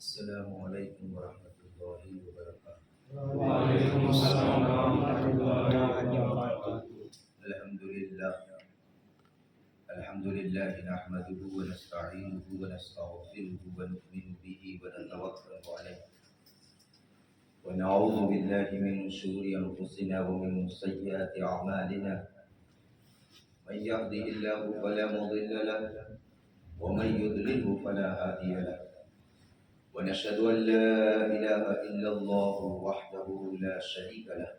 السلام علیکم ورحمۃ اللہ وبرکاتہ۔ وعلیکم السلام ورحمۃ اللہ وبرکاتہ۔ الحمد للہ نحمده ونستعینه ونستغفره ونؤمن به ونتوکل علیہ ونعوذ باللہ من شرور انفسنا ومن سیئات اعمالنا من یهده اللہ فلا مضل له ومن یضلله فلا هادی له ونشهد أن لا إله إلا الله وحده لا شريك له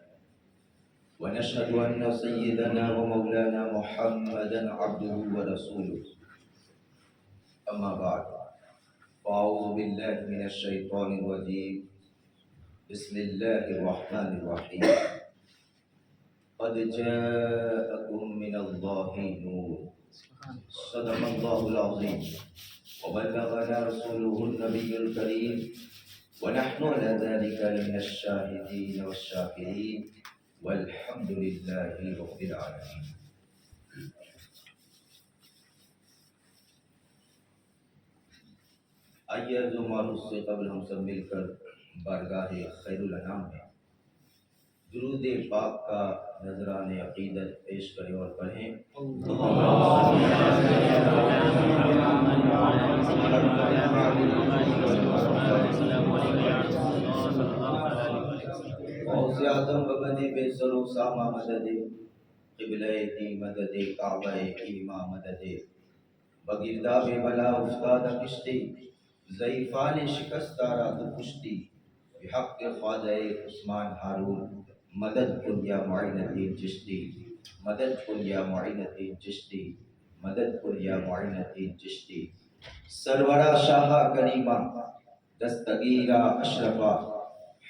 ونشهد أن سيدنا ومولانا محمدا عبده ورسوله أما بعد فأعوذ بالله من الشيطان الرجيم بسم الله الرحمن الرحيم قد جاءكم من الله نور صدق الله العظيم وبلغنا رسوله النبي الكريم ونحن على ذلك من الشاهدين والشاكرين والحمد لله رب العالمين۔ آئیے عرض و معروض سے قبل ہم سب مل کر بارگاہ خیر الانام میں درود پاک کا نذران عقیدت پیش کریں اور پڑھیں۔ غوث اعظم ببد بے سر و سامہ مدد قبلہ دی مدد کعبہ ایماں مدد بگرداب بلا افتاد کشتی ضعیفان شکستہ را تو کشتی بحق خواجہ عثمان ہارون مدد کن یا معین الدین چشتی مدد کن یا معین الدین چشتی مدد کن یا معین الدین چشتی۔ سرورہ شاہ کریمہ دستگیرہ اشرفہ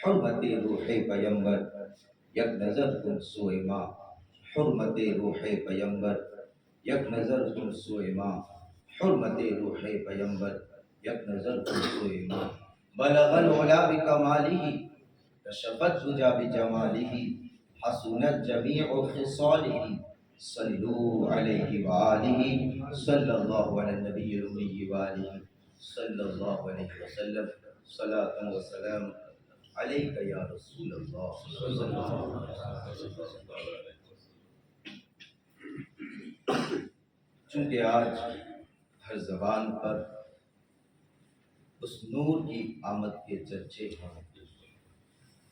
حرمت روح پیمبر یک نظر کن سوئے ماں حرمت روح پیمبر یک نظر کن سوئے ماں حرمت روح پیمبر یک نظر کن سوئے ماں۔ بلغ العلا بکمالہ کشفت الدجی بجمالہ حسنت جمیع خصالہ صلو علیہ وآلہ صلی اللہ علی النبی الامی وآلہ صلی اللہ علیہ وسلم صلاۃ و سلام علیک یا رسول اللہ صلی اللہ علیہ وسلم۔ چونکہ آج ہر زبان پر اس نور کی آمد کے چرچے ہیں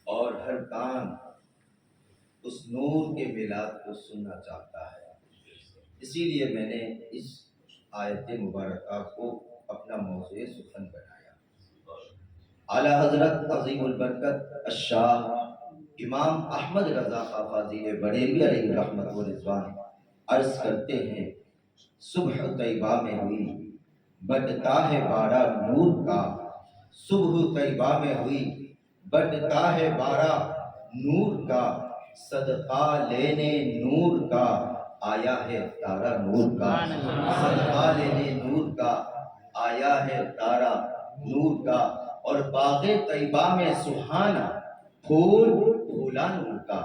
اور ہر کان اس نور کے میلاد کو سننا چاہتا ہے، اسی لیے میں نے اس آیت مبارکہ کو اپنا موضوع سخن بنایا۔ اعلیٰ حضرت عظیم البرکت الشاہ امام احمد رضا خاں فاضل بریلوی علیہ رحمت و رضوان عرض کرتے ہیں، صبح طیبہ میں ہوئی بٹتا ہے بارہ نور کا، صبح طیبہ میں ہوئی بٹتا ہے بارہ نور کا، صدقہ لینے نور کا آیا ہے تارا نور کا، صدقہ لینے نور کا آیا ہے تارا نور کا، اور باغ طیبہ میں سہانا پھول پھولا نور کا،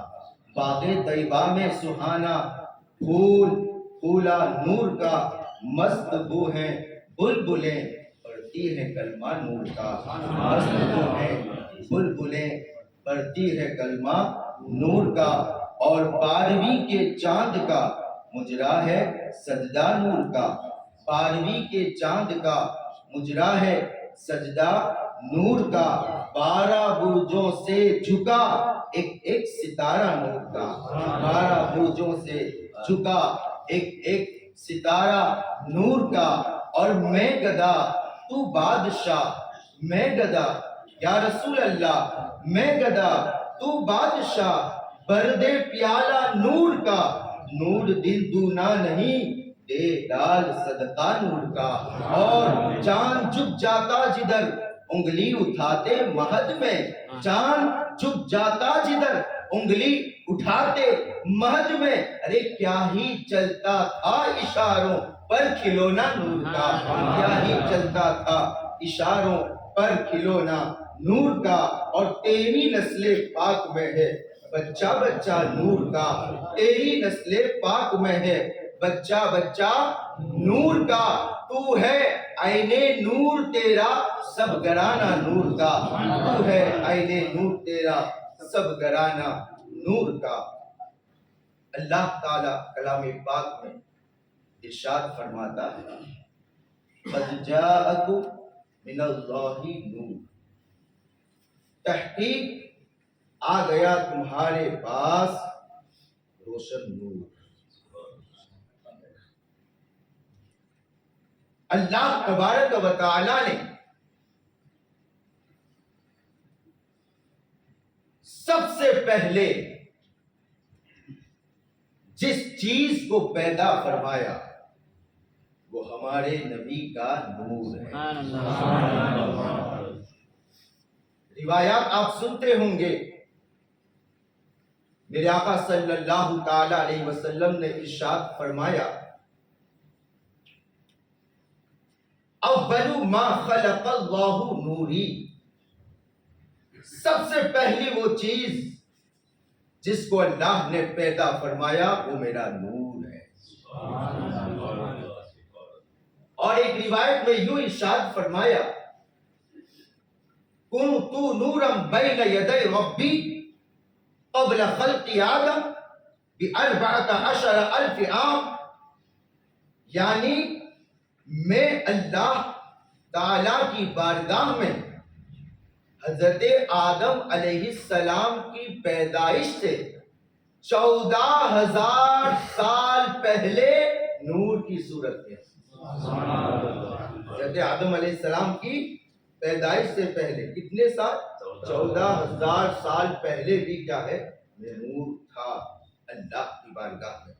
باغ طیبہ میں سہانا پھول پھولا نور کا، مست بو ہیں بلبلیں پڑھتی ہے کلمہ نور کا، مست بو ہیں بلبلیں پڑھتی ہے کلمہ نور کا، اور بارہویں کے چاند کا مجرا ہے سجدہ نور کا، بارہویں کے چاند کا مجرا ہے سجدہ نور کا، بارہ برجوں سے جھکا ایک ایک ستارہ نور کا، بارہ برجوں سے جھکا ایک ایک ستارہ نور کا، اور میں گدا تو بادشاہ، میں گدا یا رسول اللہ، میں گدا تو بادشاہ، بردے پیالہ نور کا، نور دل دونا نہیں دے ڈال صدقہ نور کا، اور چاند جھک جاتا جدھر انگلی اٹھاتے مہد میں، چاند جھک جاتا جدھر انگلی اٹھاتے مہد میں، ارے کیا ہی چلتا تھا اشاروں پر کھلونا نور کا، کیا ہی چلتا تھا اشاروں پر کھلونا نور کا، اور تیری نسل پاک میں ہے بچہ بچہ نور کا، تیری نسل پاک میں ہے بچہ بچہ نور کا، تو ہے عین نور تیرا سب گرانہ نور کا، تو ہے عین نور تیرا سب گرانہ نور کا۔ اللہ تعالی کلام پاک میں ارشاد فرماتا ہے قد جاءکم من اللہ نور، تحقیق آ گیا تمہارے پاس روشن نور۔ اللہ تبارک و تعالی نے سب سے پہلے جس چیز کو پیدا فرمایا وہ ہمارے نبی کا نور ہے۔ روایات آپ سنتے ہوں گے، میرے آقا صلی اللہ تعالی علیہ وسلم نے ارشاد فرمایا اول ما خلق اللہ نوری، سب سے پہلی وہ چیز جس کو اللہ نے پیدا فرمایا وہ میرا نور ہے۔ اور ایک روایت میں یوں ارشاد فرمایا کنت نورا بین یدی ربی قبل خلق آدم ب14,000 عام، یعنی میں اللہ تعالی کی بارگاہ میں حضرت آدم علیہ السلام کی پیدائش سے 14,000 سال پہلے نور کی صورت میں، حضرت آدم علیہ السلام کی پیدائش سے پہلے کتنے سال؟ 14,000 سال پہلے بھی کیا ہے؟ میں نور تھا اللہ کی بارگاہ میں۔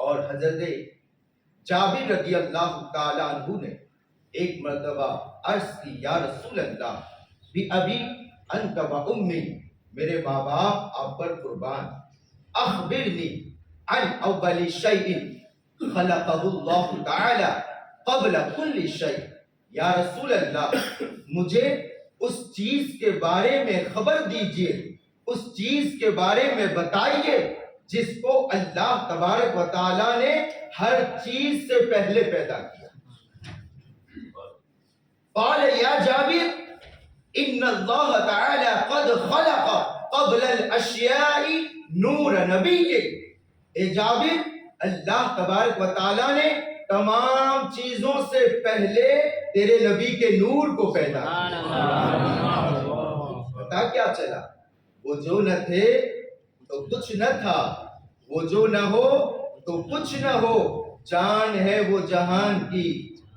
اور حضرت جابر رضی اللہ تعالی عنہ نے ایک مرتبہ عرض کی یا رسول اللہ بھی ابھی انت و امی، میرے ماں باپ آپ پر قربان، اخبرنی عن اول شیء خلقہ اللہ تعالی قبل کل شیء، یا رسول اللہ مجھے اس چیز کے بارے میں خبر دیجئے، اس چیز کے بارے میں بتائیے جس کو اللہ تبارک و تعالی نے ہر چیز سے پہلے پیدا کیا۔ قال یا جابر ان اللہ تعالی قد خلق قبل الاشیاء نور نبی، اے جابر اللہ تبارک و تعالی نے تمام چیزوں سے پہلے تیرے نبی کے نور کو پیدا کیا۔ پتا کیا چلا؟ وہ جو نہ تھے تو کچھ نہ تھا، وہ جو نہ ہو تو کچھ نہ ہو، جان ہے وہ جہان کی،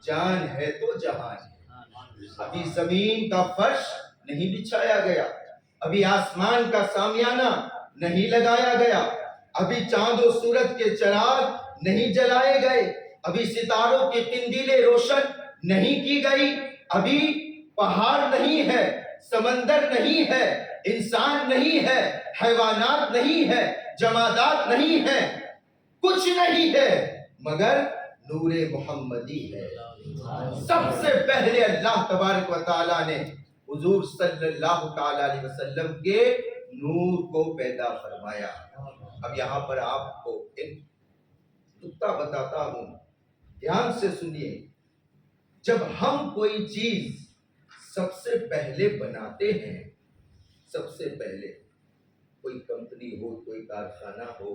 جان ہے تو جہان ہے۔ ابھی زمین کا فرش نہیں بچھایا گیا، ابھی آسمان کا سامیانہ نہیں لگایا گیا، ابھی چاند و سورج کے چراغ نہیں جلائے گئے، ابھی ستاروں کی قندیلیں روشن نہیں کی گئی، ابھی پہاڑ نہیں ہے، سمندر نہیں ہے، انسان نہیں ہے، حیوانات نہیں ہے، جمادات نہیں ہے، کچھ نہیں ہے مگر نور محمدی ہے۔ سب سے پہلے اللہ تبارک و تعالی نے حضور صلی اللہ تعالی علیہ وسلم کے نور کو پیدا فرمایا۔ اب یہاں پر آپ کو ایک نکتہ بتاتا ہوں، دھیان سے سنیے۔ جب ہم کوئی چیز سب سے پہلے بناتے ہیں، سب سے پہلے کوئی کمپنی ہو، کوئی کارخانہ ہو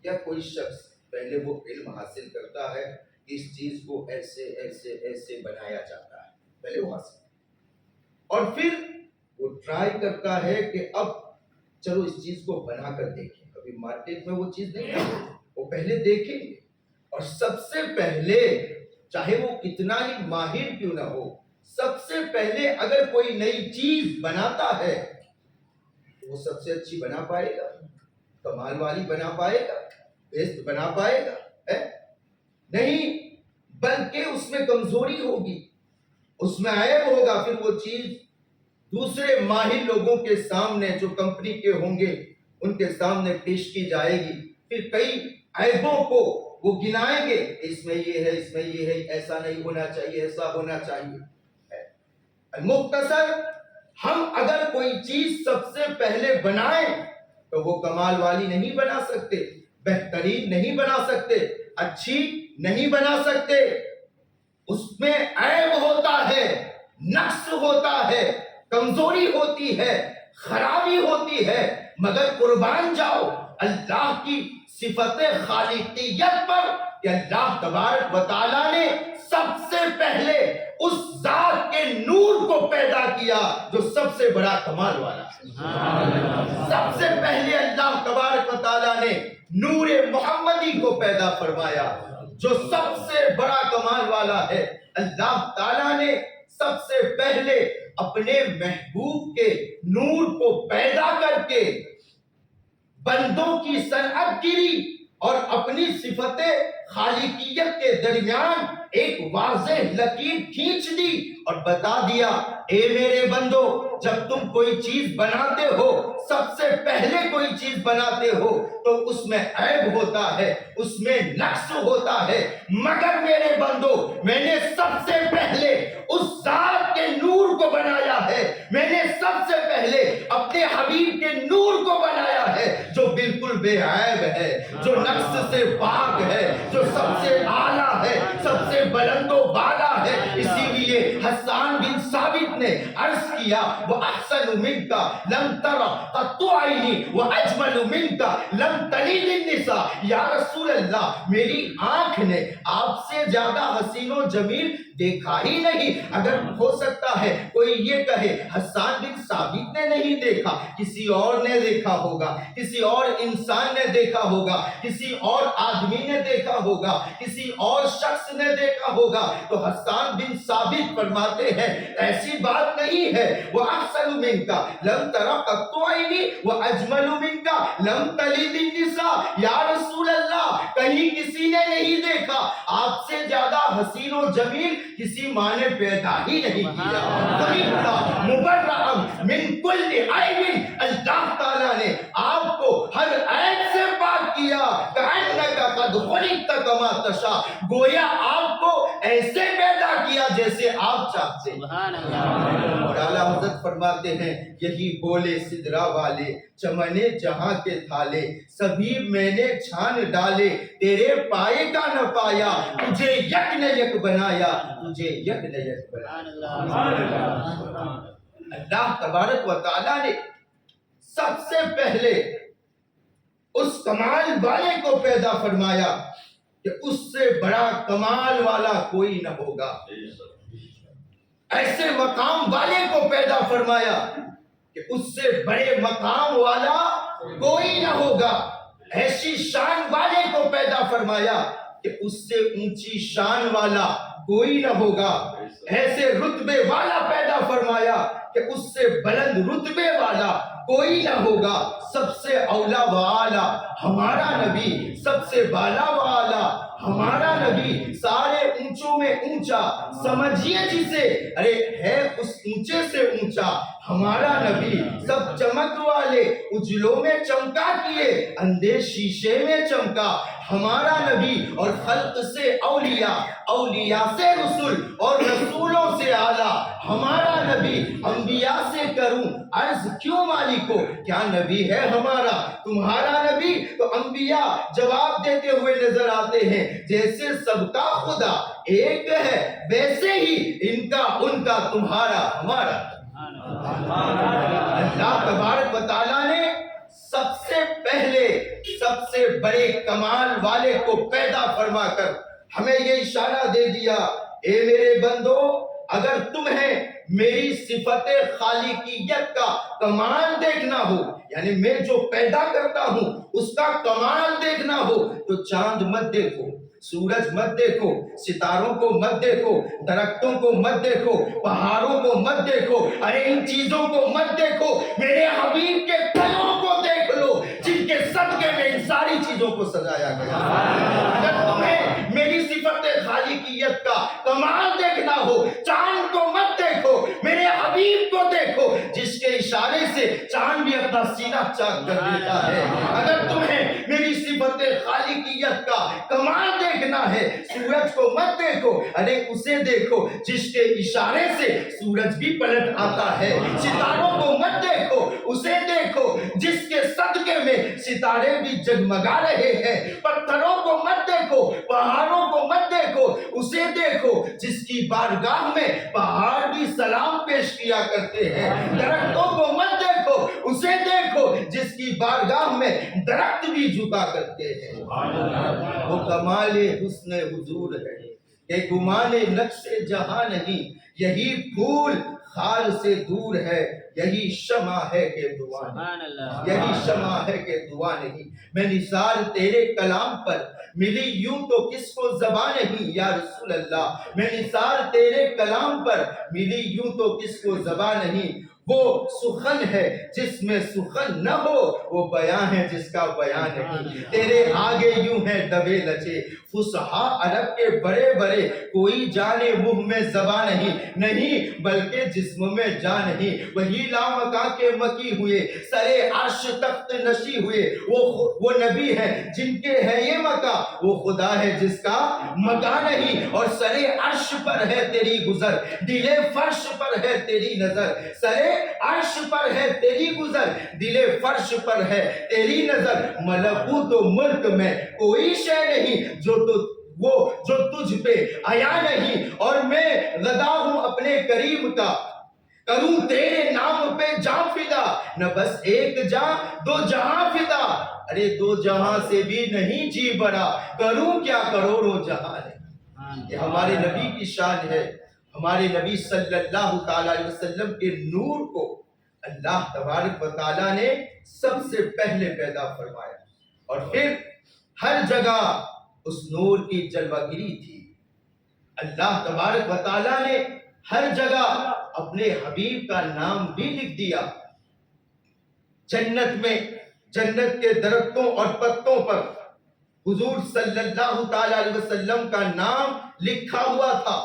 یا کوئی شخص، پہلے وہ علم حاصل کرتا ہے کہ اس چیز کو ایسے ایسے ایسے بنایا جاتا ہے، پہلے وہ حاصل، اور پھر وہ ٹرائی کرتا ہے کہ اب چلو اس چیز کو بنا کر دیکھیں۔ ابھی مارکیٹ میں وہ چیز نہیں ہے، وہ پہلے دیکھیں گے، اور سب سے پہلے چاہے وہ کتنا ہی ماہر کیوں نہ ہو، سب سے پہلے اگر کوئی نئی چیز بناتا ہے تو وہ سب سے اچھی بنا پائے گا، کمال والی بنا پائے گا، بیسٹ بنا پائے گا؟ نہیں، بلکہ اس میں کمزوری ہوگی، اس میں عیب ہوگا، پھر وہ چیز دوسرے ماہر لوگوں کے سامنے جو کمپنی کے ہوں گے ان کے سامنے پیش کی جائے گی، پھر کئی عیبوں کو وہ گنائیں گے، اس میں یہ ہے، اس میں یہ ہے، ایسا نہیں ہونا چاہیے، ایسا ہونا چاہیے۔ مختصر، ہم اگر کوئی چیز سب سے پہلے بنائیں تو وہ کمال والی نہیں بنا سکتے، بہترین نہیں بنا سکتے، اچھی نہیں بنا سکتے، اس میں عیب ہوتا ہے، نقص ہوتا ہے، کمزوری ہوتی ہے، خرابی ہوتی ہے، مگر قربان جاؤ اللہ کی صفت خالقیت پر کہ اللہ تبارک و تعالیٰ نے سب سے پہلے اس ذات کے نور کو پیدا کیا جو سب سے بڑا کمال والا ہے۔ سب سے پہلے اللہ تبارک و تعالیٰ نے نور محمدی کو پیدا فرمایا جو سب سے بڑا کمال والا ہے۔ اللہ تعالیٰ نے سب سے پہلے اپنے محبوب کے نور کو پیدا کر کے بندوں کی صنعت گیری اور اپنی صفت خالقیت کے درمیان ایک واضح لکیر کھینچ دی اور بتا دیا اے میرے بندو جب تم کوئی چیز بناتے ہو، سب سے پہلے کوئی چیز بناتے ہو تو اس میں عیب ہوتا ہے، اس میں نقص ہوتا ہے، مگر میرے بندو میں نے سب سے پہلے اس ذات کے نور کو بنایا ہے، میں نے سب سے پہلے اپنے حبیب کے نور کو بنایا ہے جو بالکل بے عیب ہے، جو نقص سے پاک ہے، جو سب سے اعلیٰ ہے، سب سے بلند و بالا ہے۔ اسی لیے حسان بن ثابت نے عرض کیا وہ احسن منک لم تر قط عینی واجمل منک لم تلد النساء، یا رسول اللہ میری آنکھ نے آپ سے زیادہ حسین و جمیل دیکھا ہی نہیں۔ اگر ہو سکتا ہے کوئی یہ کہے حسان بن ثابت نے نہیں دیکھا، کسی اور نے دیکھا ہوگا، کسی اور انسان نے دیکھا ہوگا، کسی اور آدمی نے دیکھا ہوگا، کسی اور شخص نے دیکھا ہوگا، تو حسان بن ثابت فرماتے ہیں ایسی بات نہیں ہے۔ وہ احسن منک لم تر قط عینی واجمل منک لم تلد النساء، یا رسول اللہ کہیں کسی نے نہیں دیکھا، آپ سے زیادہ حسین و جمیل کسی ماں نے پیدا ہی نہیں کیا۔ مبرأ من کل عیب، اللہ تعالیٰ نے آپ کو ہر عیب سے پاک کیا۔ کأنک قد خلقت کما تشاء، گویا آپ کو ایسے پیدا کیا جیسے آپ چاہتے ہیں۔ اور اعلیٰ حضرت فرماتے ہیں یہی بولے سدرا والے چمنے جہاں کے تھالے، سبھی میں نے چھان ڈالے تیرے پائے کا نہ پایا، تجھے یک نہ یک بنایا، تجھے یک نہ یک بنایا۔ اللہ تبارک و تعالیٰ نے سب سے پہلے اس کمال والے کو پیدا فرمایا کہ اس سے بڑا کمال والا کوئی نہ ہوگا، ایسے مقام والے کو پیدا فرمایا کہ اس سے بڑے مقام والا کوئی نہ ہوگا، ایسی شان والے کو پیدا فرمایا کہ اس سے اونچی شان والا کوئی نہ ہوگا، ایسے رتبے والا پیدا فرمایا کہ اس سے بلند رتبے والا کوئی نہ ہوگا۔ سب سے اولا و اعلیٰ ہمارا نبی، سب سے بالا و اعلیٰ ہمارا نبی، سارے اونچوں میں اونچا سمجھیے جسے، ارے ہے اس اونچے سے اونچا ہمارا نبی، سب چمک والے اجلوں میں چمکا کیے اندھے شیشے میں چمکا ہمارا نبی، اور خلق سے اولیاء، اولیاء سے رسول اور رسولوں سے اعلیٰ ہمارا نبی۔ انبیاء سے کروں عرض کیوں مالکو، کیا نبی ہے ہمارا تمہارا نبی؟ تو انبیاء جواب دیتے ہوئے نظر آتے ہیں جیسے سب کا خدا ایک ہے ویسے ہی ان کا ان کا تمہارا ہمارا۔ اللہ تبارک و تعالیٰ نے سب سے پہلے سب سے بڑے کمال والے کو پیدا فرما کر ہمیں یہ اشارہ دے دیا اے میرے بندو اگر تمہیں میری صفت خالقیت کا کمال دیکھنا ہو، یعنی میں جو پیدا کرتا ہوں اس کا کمال دیکھنا ہو تو چاند مت دیکھو، سورج مت دیکھو، ستاروں کو مت دیکھو، درختوں کو مت دیکھو، پہاڑوں کو مت دیکھو، ارے ان چیزوں کو مت دیکھو، میرے حبیب کے قدموں کو دیکھ لو جن کے صدقے میں ان ساری چیزوں کو سجایا گیا۔ اگر تمہیں میری صفت خالقیت کا کمال دیکھنا ہو، چاند کو مت دیکھو، میرے حبیب کو دیکھو جس کے इशारे से चांद भी अपना सीना चाक कर देता है। अगर तुम्हें मेरी सिफत खालिकियत का कमाल देखना है, सूरज को मत देखो, अरे उसे देखो जिसके इशारे से सूरज भी पलट आता है। सितारों को मत देखो, उसे देखो जिसके सदके में सितारे भी जगमगा रहे हैं। पत्थरों को मत देखो, पहाड़ों को मत देखो, उसे देखो जिसकी बारगाह में पहाड़ भी सलाम पेश किया करते हैं। दरख्तों को मत देखो, उसे देखो जिसकी बारगाह में दरख्त भी झुका करते हैं। वो कमाले हुस्ने हुजूर है कि गुमाने नक्शे जहां नहीं, यही फूल खाल से दूर है, यही शमा है कि दुआ नहीं, यही शमा है कि दुआ नहीं। मैं निसार तेरे कलाम पर मिली यूं तो किसको ज़बां नहीं, या रसूल अल्लाह मैं निसार तेरे कलाम पर मिली यूं तो किसको ज़बां नहीं। वो सुखन है जिसमें सुखन न हो, वो बयां है जिसका बयां नहीं। तेरे आगे यूं है दबे लचे फुसहा अरब के बड़े बड़े, कोई जाने मुंह में ज़बां नहीं, नहीं बल्कि जिस्म में जान नहीं। वही लामका के मकी हुए सरे अर्श तख्त नशी हुए, वो नबी है जिनके है ये मका, वो खुदा है जिसका मका नहीं। और सरे अर्श पर है तेरी गुजर, दिले फर्श पर है तेरी नजर। सरे अर्श पर है तेरी गुजर, दिले फर्श पर है तेरी नजर। मलकूत और मुल्क में कोई शय नहीं जो तुझ पे आया नहीं। और मैं गदा हूं अपने करीम का, करूं तेरे नाम पे जां फिदा, न बस एक जां दो जहां फिदा। अरे दो जहां से भी नहीं जी भरा, करूं क्या करोड़ों जहां है। ये हमारे नबी की शान है। हमारे नबी सल्लल्लाहु ताला अलैहि वसल्लम के नूर को अल्लाह तबारक व तआला ने सबसे पहले पैदा फरमाया, और फिर हर जगह उस नूर की जलवागिरी थी। अल्लाह तबारक व तआला ने हर जगह अपने हबीब का नाम भी लिख दिया। जन्नत में जन्नत के दरख्तों और पत्तों पर हुजूर सल्लल्लाहु ताला अलैहि वसल्लम का नाम लिखा हुआ था।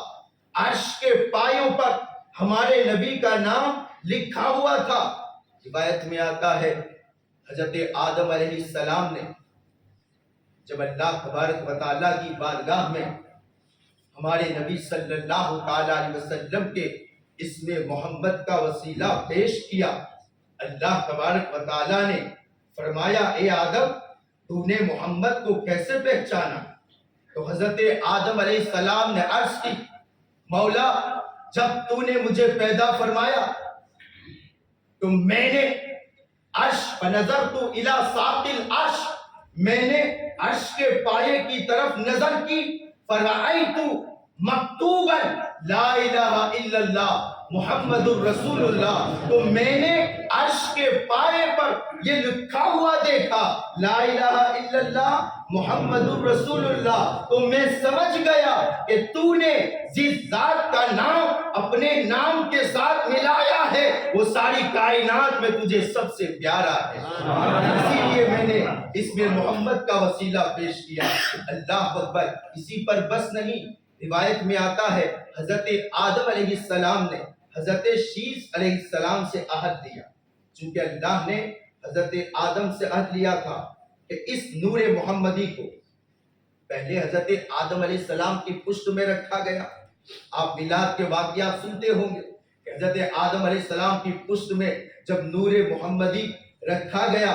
अर्श के पायों पर हमारे नबी का नाम लिखा हुआ था। रिवायत में आता है हजरत आदम अलैहिस्सलाम ने जब अल्लाह तबारक व तआला की बारगाह में हमारे नबी सल्लल्लाहु ताला अलैहि वसल्लम के इसमें मोहम्मद का वसीला पेश किया, अल्लाह तबारक व तआला ने फरमाया, ए आदम तूने मोहम्मद को कैसे पहचाना? तो हजरत आदम अलैहिस्सलाम ने अर्ज की, मौला जब तूने मुझे पैदा फरमाया तो मैंने अर्श फनज़रतु इला सातिल अर्श, मैंने अर्श के पाये की तरफ नजर की, फराइतु मक्तूबन ला इलाहा इल्लल्लाह मुहम्मदुर रसूलुल्लाह, तो मैंने अर्श के पाये पर ये लिखा हुआ देखा ला इलाहा इल्लल्लाह मुहम्मदुर रसूलुल्लाह। तो मैं समझ गया कि तूने जिस जात का नाम अपने नाम के साथ मिलाया है वो सारी कायनात में तुझे सबसे प्यारा है, इसीलिए मैंने इसमें मोहम्मद का वसीला पेश किया। अल्लाह अकबर। इसी पर बस नहीं, रिवायत में आता है हजरत आदम अलैहिस्सलाम ने हजरत शीस अलैहिस्सलाम से अहद लिया, चूंकि अल्लाह ने हजरत आदम से अहद लिया था कि इस नूर मोहम्मदी को पहले हजरत आदम अलैहिस्सलाम की पुष्ट में रखा गया। आप मिलाद के वाक़ियात सुनते होंगे कि हजरत आदम अलैहिस्सलाम की पुष्ट में जब नूर मोहम्मदी रखा गया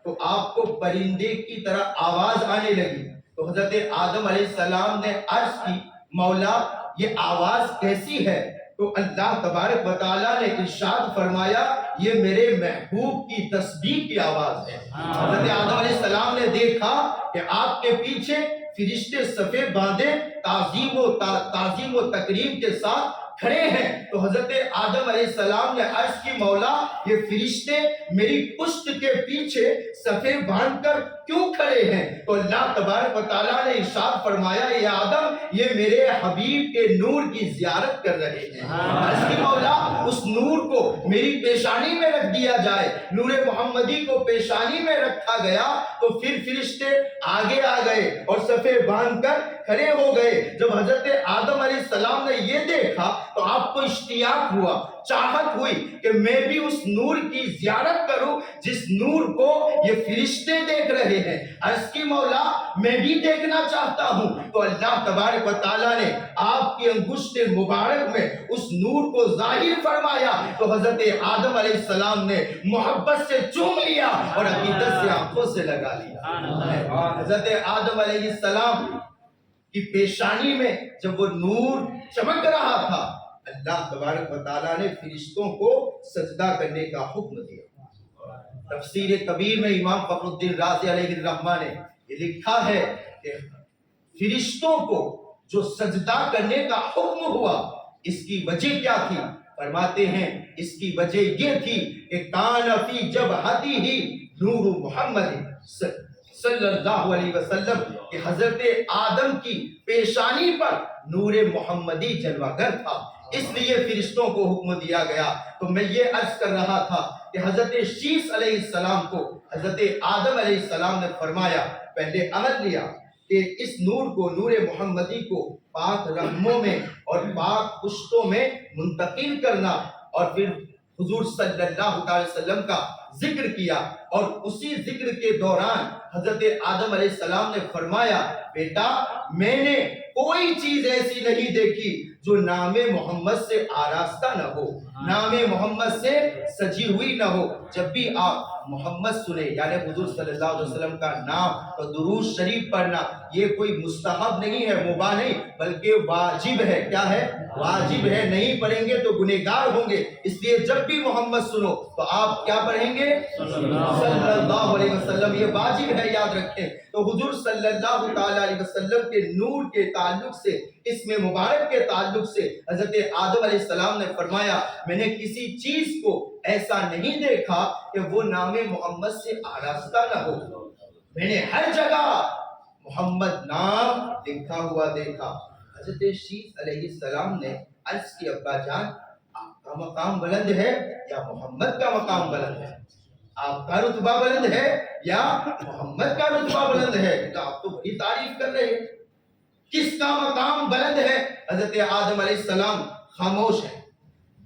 तो आपको परिंदे की तरह आवाज आने लगी। तो हजरत आदम अलैहिस्सलाम ने अर्ज की, मौला ये आवाज कैसी है? तो अल्लाह तबारक व तआला ने इरशाद फरमाया, ये मेरे महबूब की तस्बीह की आवाज है। हजरत आदम अलैहिस्सलाम ने देखा कि आपके पीछे फरिश्ते सफे बांधे ताजीम व तकरीम के साथ खड़े हैं। तो हजरत आदम अलैहिस्सलाम ने अर्ज की, मौला ये फरिश्ते मेरी पुष्ट के पीछे सफे बांधकर क्यों खड़े हैं? तो अल्लाह तबारक व तआला ने इरशाद फरमाया, ये आदम ये मेरे हबीब के नूर की ज़ियारत कर रहे हैं। अर्ज की, मौला उस नूर को मेरी पेशानी में रख दिया जाए। नूर मोहम्मदी को पेशानी में रखा गया तो फिर फरिश्ते आगे आ गए और सफे बांधकर खड़े हो गए। जब हजरत आदम अलैहिस्सलाम ने ये देखा तो आपको इश्तियाक हुआ, चाहत हुई कि मैं भी उस नूर की ज़ियारत करूं जिस नूर को ये फरिश्ते देख रहे हैं। अर्ज़ की मौला मैं भी देखना चाहता हूं। तो अल्लाह तबारक व तआला ने आपकी अंगुष्ठ मुबारक में उस नूर को जाहिर फरमाया। तो हजरत आदम अलैहिस्सलाम ने मोहब्बत से चूम लिया और अकीदत से आंखों से लगा लिया। हजरत आदम अलैहिस्सलाम की पेशानी में जब वो नूर चमक रहा था, अल्लाह तबारक व तआला ने फरिश्तों को सजदा करने का हुक्म दिया। तफसीर कबीर में इमाम फखरुद्दीन राज़ी अलैहिर्रहमान ने ये लिखा है कि फरिश्तों को जो सजदा करने का हुक्म हुआ, इसकी वजह क्या थी? फरमाते हैं इसकी वजह ये थी कि कान फी जबहतिही नूर मोहम्मद सल्लल्लाहु अलैहि वसल्लम कि हजरत आदम की पेशानी पर नूरे मोहम्मदी जलवागर था, इसलिए फरिश्तों को हुक्म दिया गया। तो मैं ये अर्ज कर रहा था कि हजरत शीस अलैहिस्सलाम को हजरत आदम अलैहिस्सलाम ने फरमाया, पहले अमल लिया कि इस नूर को, नूरे मोहम्मदी को पाक रहमों में और पाक पुश्तों में मुंतकिल करना, और फिर हुजूर सल्लल्लाहु अलैहि वसल्लम का जिक्र किया। और उसी जिक्र के दौरान हजरत आदम अलैहिस्सलाम ने फरमाया, बेटा मैंने कोई चीज ऐसी नहीं देखी जो नामे मोहम्मद से आरास्ता न हो, नामे मोहम्मद से सजी हुई न हो। जब भी आप मोहम्मद सुने यानी हुजूर सल्लल्लाहु अलैहि वसल्लम का नाम तो दुरूद शरीफ पढ़ना, ये कोई मुस्तहब नहीं है, मुबाह नहीं, बल्कि वाजिब है। क्या है? वाजिब है। नहीं पढ़ेंगे तो गुनहगार होंगे। इसलिए जब भी मोहम्मद सुनो तो आप क्या पढ़ेंगे? सल्लल्लाहु अलैहि वसल्लम। ये वाजिब है, याद रखें। तो हुजूर सल्लल्लाहु ताला अलैहि वसल्लम के नूर के ताल्लुक से, इसमें मुबारक के ताल्लुक से हजरत आदम अलैहिस्सलाम ने फरमाया, मैंने किसी चीज को ऐसा नहीं देखा कि वो नामे मोहम्मद से आरास्ता न हो। मैंने हर जगह मोहम्मद नाम लिखा हुआ देखा। हजरत शीस अलैहिस्सलाम ने अर्ज की, अब्बा जान आपका मकाम बुलंद है या मोहम्मद का मकाम बुलंद है? आपका रुतबा बुलंद है या मोहम्मद का रुतबा बुलंद है? तो आप तो बड़ी तारीफ कर रहे हैं, किसका मकाम बुलंद है? हजरत आदम अलैहिस्सलाम खामोश है।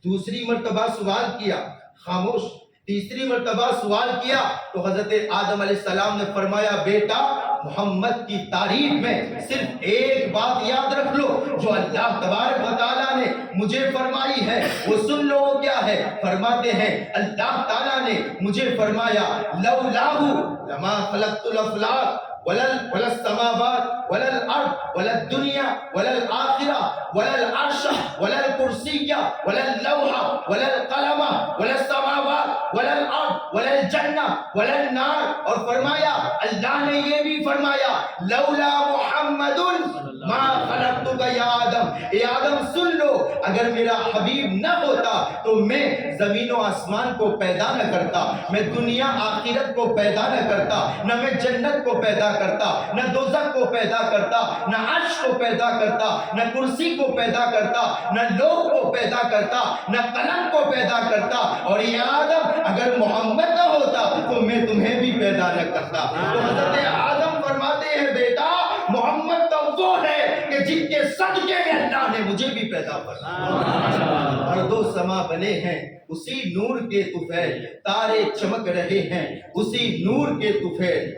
दूसरी मर्तबा सवाल किया, खामोश। तीसरी मर्तबा सवाल किया तो हजरत आदम अलैहिस्सलाम ने फरमाया, बेटा मोहम्मद की तारीफ में सिर्फ एक बात याद रख लो जो अल्लाह तबारक व तआला ने मुझे फरमाई है, वो सुन लो। वो क्या है? फरमाते हैं अल्लाह ताला ने मुझे फरमाया, लौलाहु लमा खलक़तुल अफ़लाक वलल समावात वलल अर्द वलल दुनिया वलल आखिरा वलल अर्श वलल कुर्सिया वलल लौहा वलल कलमा वलल समावात वलल अर्द वलल जन्ना वलल नार। और फरमाया, अल्लाह ने ये भी फरमाया, लौला मुहम्मदुन मा खलक़तुका या आदम। ए आदम सुन लो, अगर मेरा हबीब न होता तो मैं जमीन और आसमान को पैदा न करता, मैं दुनिया आखिरत को पैदा न करता, न मैं जन्नत को पैदा करता, न दोज़ख को पैदा करता, न अर्श को पैदा करता, न कुर्सी को पैदा करता, न लोह को पैदा करता, न कलम को पैदा करता। और ये आदम अगर मोहम्मद न होता तो मैं तुम्हें भी पैदा न करता। तो हजरत आदम फरमाते हैं, बेटा मोहम्मद तो वो है कि जिनके सदके में अल्लाह ने मुझे भी पैदा किया। और दो समा बने हैं उसी नूर के तुफैल, तारे चमक रहे हैं उसी नूर के तुफैल,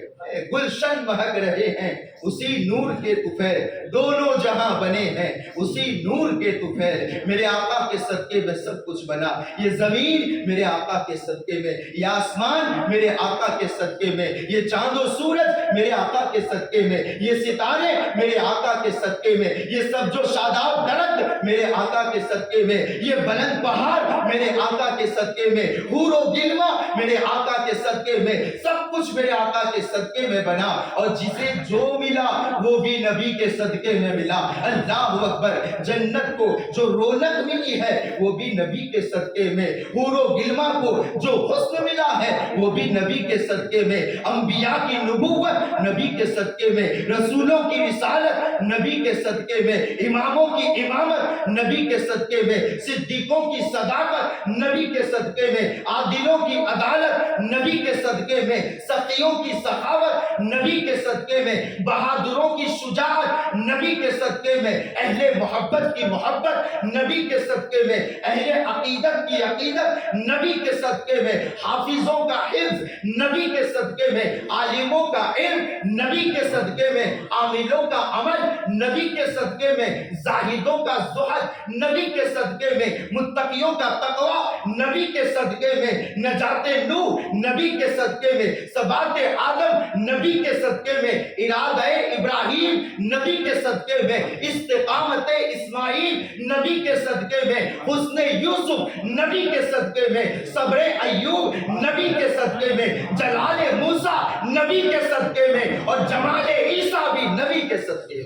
गुलशन महक रहे हैं उसी नूर के तुफैल, दोनों जहां बने हैं उसी नूर के तुफैल। मेरे आका के सदके में सब कुछ बना, ये जमीन मेरे आका के सदके में, ये आसमान मेरे आका के सदके में, ये चांद और सूरज मेरे आका के सदके में, ये सितारे मेरे आका के सदके में, ये सब जो शादाब दरख्त मेरे आका के सदके में, ये बुलंद पहाड़ मेरे आका के सदके में, हूर और गिलमा मेरे आका के सदके में, सब कुछ मेरे आका के सदके में बना। और जिसे जो मिला वो भी नबी के सदके में मिला। अल्लाह अकबर। जन्नत को जो रौनक मिली है वो भी नबी के सदके में, हूर और गिलमा को जो हुस्न मिला है वो भी नबी के सदके में, अंबिया की नबूवत नबी के सदके में, रसूलों की रिसालत नबी के सदके में, इमामों की इमामत नबी के सदके में, सिद्दीकों की सदाकत नबी के सदके में, आदिलों की अदालत नबी के सदके में, सखियों की सखावत नबी के सदके में, बहादुरों की शुजाअत नबी के सदके में, अहले मोहब्बत की मोहब्बत नबी के सदके में, अहले अकीदत की अकीदत नबी के सदके में, हाफिजों का हिफ्ज नबी के सदके में, आलिमों का इल्म नबी के सदके में, आमिलों का अमल नबी के सदके में, जाहिदों का ज़ुहद नबी के सदके में, मुत्तकियों का तकवा नबी के सदके में, नजाते नूह नबी के सदके में, सबाते आदम नबी के सदके में, इरादे इब्राहिम नबी के सदके में, इस्तिकामत इस्माइल नबी के सदके में, हुस्ने यूसुफ नबी के सदके में, सब्रे अय्यूब नबी के सदके में, जलाले मूसा नबी के सदके में, और जमाले ईसा भी नबी के सदके में।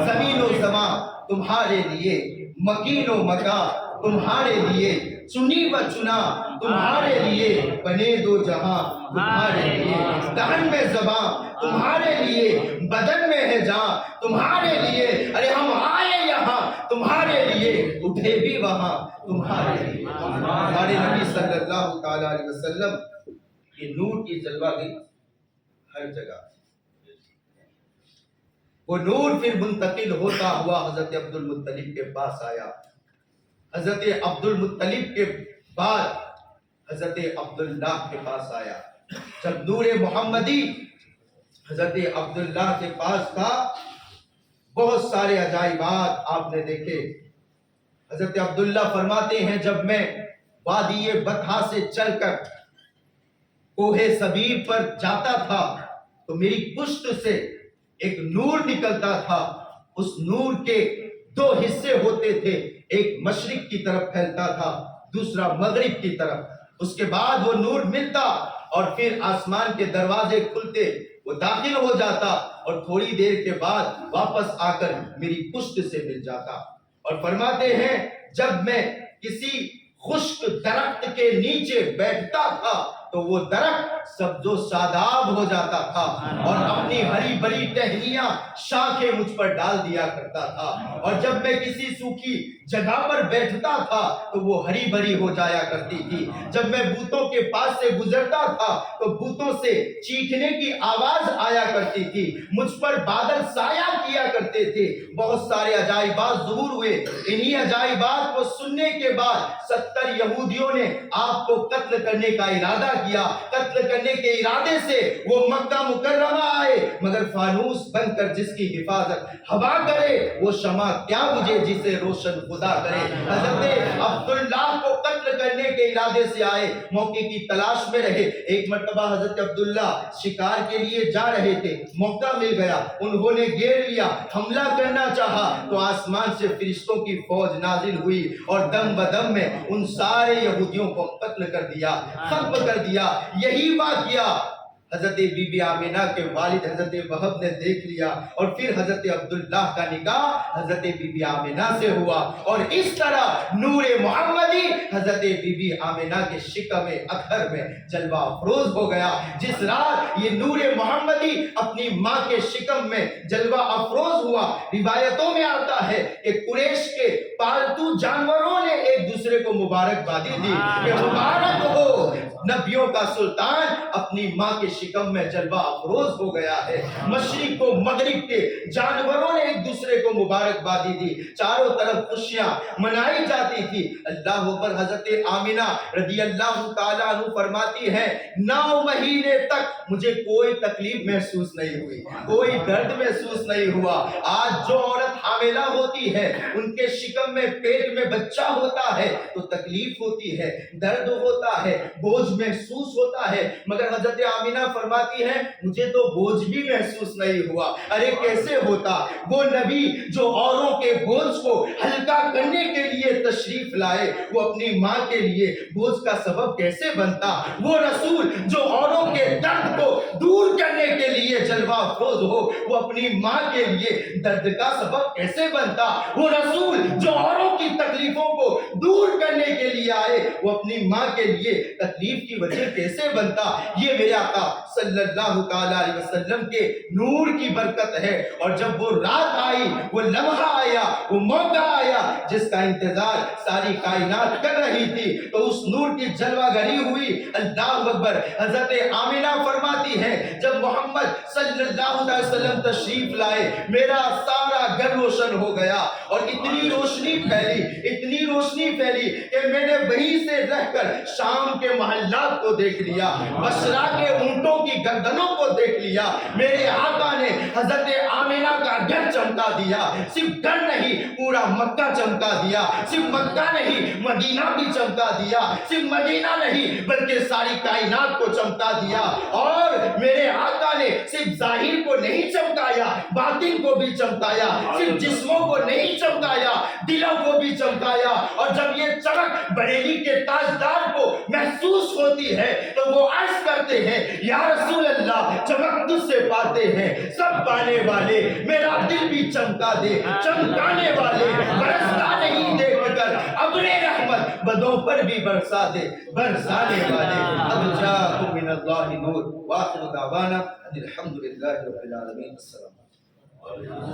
ज़मीन व ज़मा तुम्हारे लिए, मकीन व मका तुम्हारे लिए, चुनी व चुना तुम्हारे लिए, बने दो जहां तुम्हारे लिए, दहन में ज़बां तुम्हारे लिए, बदन में है जान तुम्हारे लिए, अरे हम आए यहाँ तुम्हारे लिए, उठे भी वहां तुम्हारे लिए। हमारे नबी सल्लल्लाहु ताला अलैहि वसल्लम की नूर की जलवागी हर जगह। वो नूर फिर मुंतकिल होता हुआ हजरत अब्दुल मुत्तलिब के पास आया। हजरत अब्दुल मुत्तलिब के बाद हजरत अब्दुल्लाह के पास आया। जब नूर मोहम्मदी हजरत अब्दुल्लाह के पास था, बहुत सारे अजाइबात आपने देखे। हजरत अब्दुल्लाह फरमाते हैं, जब मैं वादी बतहा से चलकर कोहे सबीर पर जाता था तो मेरी पुश्त से एक नूर निकलता था। उस नूर के दो हिस्से होते थे, एक मशरिक की तरफ फैलता था, दूसरा मगरिब की तरफ। उसके बाद वो नूर मिलता और फिर आसमान के दरवाजे खुलते, वो दाखिल हो जाता और थोड़ी देर के बाद वापस आकर मेरी पुश्त से मिल जाता। और फरमाते हैं, जब मैं किसी खुश्क दरख्त के नीचे बैठता था तो वो दरख्त सब्जो शादाब हो जाता था और अपनी हरी भरी टहनियां शाखें मुझ पर डाल दिया करता था। और जब मैं किसी सूखी जगह पर बैठता था तो वो हरी भरी हो जाया करती थी। जब मैं बूतों के पास से गुजरता था तो बूतों से चीखने की आवाज आया करती थी। मुझ पर बादल साया किया करते थे। बहुत सारे अजाइबात ज़ुहूर हुए। इन्हीं अजाइबात को सुनने के बाद 70 यहूदियों ने आपको कत्ल करने का इरादा किया। कत्ल करने के इरादे से वो मक्का मुकर्रमा आए, मगर फानूस बनकर जिसकी हिफाजत हवा करे वो शमा क्या बुझे जिसे रोशन खुदा करे। हजरत अब्दुल्लाह को कत्ल करने के इरादे से आए, मौके की तलाश में रहे। एक मर्तबा हजरत अब्दुल्ला शिकार के लिए जा रहे थे, मौका मिल गया, उन्होंने घेर लिया, हमला करना चाहा तो आसमान से फरिश्तों की फौज नाजिल हुई और दम बदम में उन सारे यहूदियों को कत्ल कर दिया, खत्म कर दिया। यही वाक़या हजरत बीबी आमिना के वालिद हजरत वहब ने देख लिया और फिर हजरत अब्दुल्लाह का निकाह हजरत बीबी आमिना से हुआ। और इस तरह नूरे मोहम्मदी हजरत बीबी आमिना के शिकम अखर में जलवा अफरोज हो गया। जिस रात ये नूरे मोहम्मदी अपनी माँ के शिकम में जलवा अफरोज हुआ, रिवायतों में आता है कि कुरैश के पालतू जानवरों ने एक दूसरे को मुबारकबादी दी कि मुबारक हो, नबियों का सुल्तान अपनी माँ के शिकम में जलवा अफरोज हो गया है। मशरिक को मगरिब के जानवरों ने एक दूसरे को मुबारकबादी दी। चारों तरफ खुशियां मनाई जाती थी। अल्लाह पर हजरत आमिना रज़ी अल्लाह ताला अन्हु फरमाती हैं, 9 महीने तक मुझे कोई तकलीफ महसूस नहीं हुई, कोई दर्द महसूस नहीं हुआ। आज जो औरत हामिला होती है, उनके शिकम में पेट में बच्चा होता है तो तकलीफ होती है, दर्द होता है, बोझ महसूस होता है, मगर हजरत आमिना फरमाती है, मुझे तो बोझ भी महसूस नहीं हुआ। अरे कैसे होता? वो नबी जो औरों के बोझ को हल्का करने के लिए तशरीफ लाए, वो अपनी माँ के लिए बोझ का सबब कैसे बनता? वो रसूल जो औरों के दर्द को दूर करने के लिए जलवा अफरोज हो, वो अपनी माँ के लिए दर्द का सबब कैसे बनता? वो रसूल जो औरों की तकलीफों को दूर करने के लिए आए, वो अपनी माँ के लिए तकलीफ की वजह कैसे बनता? ये मेरे आका सल्लल्लाहु ताला अलैहि वसल्लम के नूर की बरकत है। और जब वो रात आई, वो लम्हा आया, वो मौका आया जिसका इंतजार सारी कायनात कर रही थी, तो उस نور کی جلوہ گری ہوئی. اللہ اکبر. حضرت آمینہ فرماتی ہے جب محمد صلی اللہ علیہ وسلم تشریف لائے میرا سارا گھر روشن ہو گیا اور اتنی روشنی پھیلی کہ میں نے وہیں سے رہ کر شام کے محلات کو دیکھ لیا, بصرہ کے اونٹوں کی گردنوں کو دیکھ لیا. میرے آقا نے حضرت آمینہ کا گھر چمکا دیا, صرف گھر نہیں پورا مکہ چمکا دیا, صرف مکہ نہیں مدینہ بھی چمکا دیا, صرف مدینہ نہیں بلکہ ساری کائنات کو چمکا دیا. اور میرے آقا نے صرف ظاہر کو نہیں چمکایا, باطن کو بھی چمکایا, صرف جسموں کو نہیں چمکایا دلوں کو بھی چمکایا. اور جب یہ چمک بریلی کے تاجدار کو محسوس ہوتی ہے تو وہ عرض کرتے ہیں یا رسول اللہ چمک تجھ سے پاتے ہیں سب پانے والے, میرا دل بھی چمکا دے, چمکانے والے برستا نہیں دیکھ کر ابر رحمت بدوں پر بھی برسا دے, برسانے والے. اب جاءکم من اللہ نور وآخر دعوانا ان الحمدللہ رب العالمین. السلام علیکم.